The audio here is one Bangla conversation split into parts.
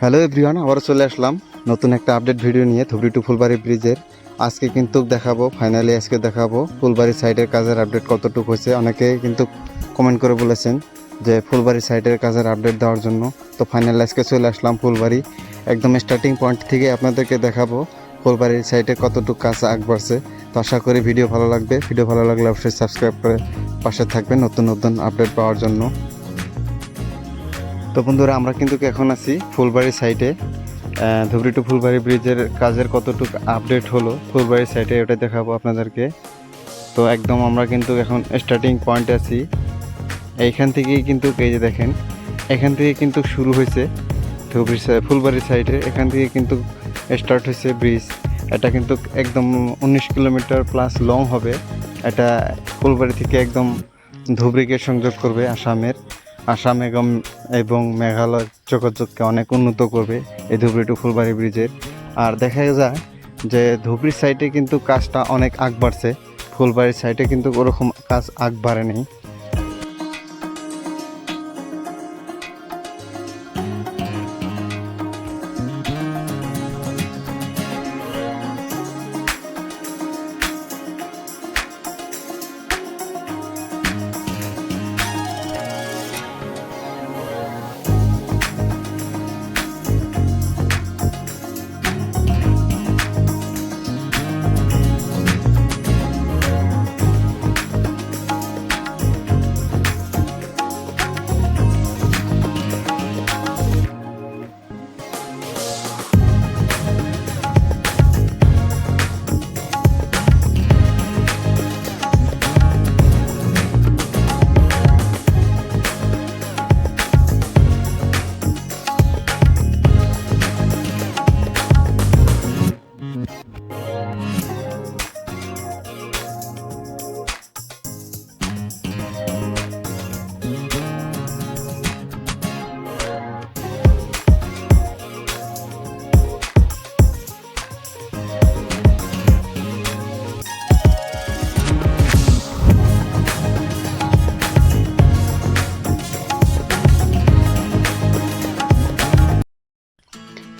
হ্যালো এভরিওয়ান, আবারও চলে আসলাম নতুন একটা আপডেট ভিডিও নিয়ে ধুবড়ি টু ফুলবাড়ি ব্রিজের। আজকে কিন্তু দেখাবো, ফাইনালি আজকে দেখাবো ফুলবাড়ি সাইডের কাজের আপডেট কতটুকু হয়েছে। অনেকে কিন্তু কমেন্ট করে বলেছেন যে ফুলবাড়ি সাইডের কাজের আপডেট দেওয়ার জন্য। তো ফাইনালি আজকে চলে আসলাম ফুলবাড়ি, একদম স্টার্টিং পয়েন্ট থেকে আপনাদেরকে দেখাবো ফুলবাড়ির সাইডে কতটুকু কাজ আগ বাড়ছে। তো আশা করি ভিডিও ভালো লাগবে। ভিডিও ভালো লাগলে অবশ্যই সাবস্ক্রাইব করে পাশে থাকবেন নতুন নতুন আপডেট পাওয়ার জন্য। তো বন্ধুরা, আমরা কিন্তু এখন আছি ফুলবাড়ি সাইডে। ধুবড়ি টু ফুলবাড়ি ব্রিজের কাজের কতটুকু আপডেট হলো ফুলবাড়ি সাইডে, ওটা দেখাবো আপনাদেরকে। তো একদম আমরা কিন্তু এখন স্টার্টিং পয়েন্টে আছি। এইখান থেকেই কিন্তু এই যে দেখেন, এখান থেকে কিন্তু শুরু হয়েছে ধুবড়ি ফুলবাড়ি সাইডে। এখান থেকে কিন্তু স্টার্ট হয়েছে ব্রিজ। এটা কিন্তু একদম 19 কিলোমিটার প্লাস লং হবে। এটা ফুলবাড়ি থেকে একদম ধুবড়িকে সংযোগ করবে আসাম এবং মেঘালয় যোগাযোগকে অনেক উন্নত করবে এই ধুবড়ি টু ফুলবাড়ি ব্রিজের। আর দেখা যায় যে ধুবড়ির সাইডে কিন্তু কাজটা অনেক আগ বাড়ছে, ফুলবাড়ির সাইডে কিন্তু ওরকম কাজ আগ বাড়েনি।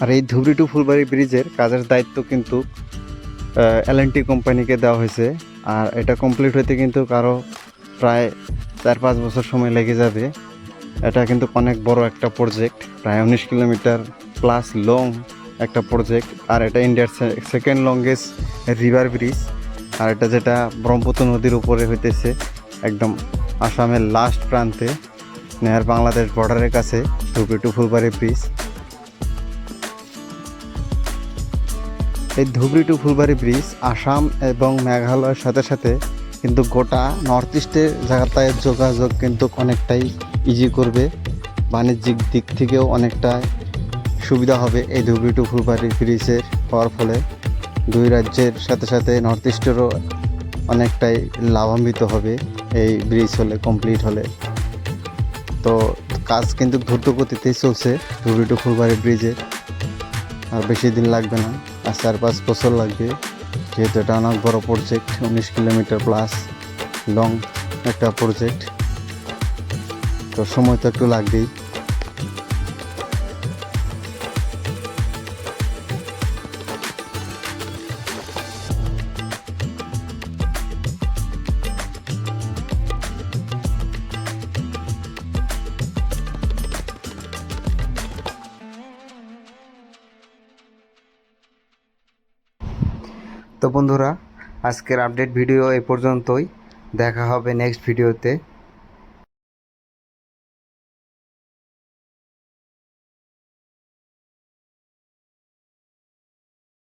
আর এই ধুবড়ি টু ফুলবাড়ি ব্রিজের কাজের দায়িত্ব কিন্তু L&T কোম্পানিকে দেওয়া হয়েছে। আর এটা কমপ্লিট হতে কিন্তু আরও প্রায় 4-5 বছর সময় লেগে যাবে। এটা কিন্তু অনেক বড় একটা প্রজেক্ট, প্রায় 19 কিলোমিটার প্লাস লং একটা প্রজেক্ট। আর এটা ইন্ডিয়ার সেকেন্ড লংগেস্ট রিভার ব্রিজ। আর এটা যেটা ব্রহ্মপুত্র নদীর উপরে হইতেছে, একদম আসামের লাস্ট প্রান্তে নেয়ার বাংলাদেশ বর্ডারের কাছে ধুবড়ি টু ফুলবাড়ি ব্রিজ। এই ধুবড়ি টু ফুলবাড়ি ব্রিজ আসাম এবং মেঘালয়ের সাথে সাথে কিন্তু গোটা নর্থ ইস্টের যাতায়াত যোগাযোগ কিন্তু অনেকটাই ইজি করবে। বাণিজ্যিক দিক থেকেও অনেকটা সুবিধা হবে এই ধুবড়ি টু ফুলবাড়ি ব্রিজের হওয়ার ফলে। দুই রাজ্যের সাথে সাথে নর্থ ইস্টেরও অনেকটাই লাভান্বিত হবে এই ব্রিজ হলে, কমপ্লিট হলে। তো কাজ কিন্তু দ্রুত গতিতেই চলছে ধুবড়ি টু ফুলবাড়ি ব্রিজের। আর বেশি দিন লাগবে না, আর 4-5 বছর লাগবে, যেহেতু এটা অনেক বড় প্রজেক্ট, 19 কিলোমিটার প্লাস লং একটা প্রজেক্ট। তো সময় তো একটু লাগবেই। তো বন্ধুরা, আজকের আপডেট ভিডিও এই পর্যন্তই। দেখা হবে নেক্সট ভিডিওতে।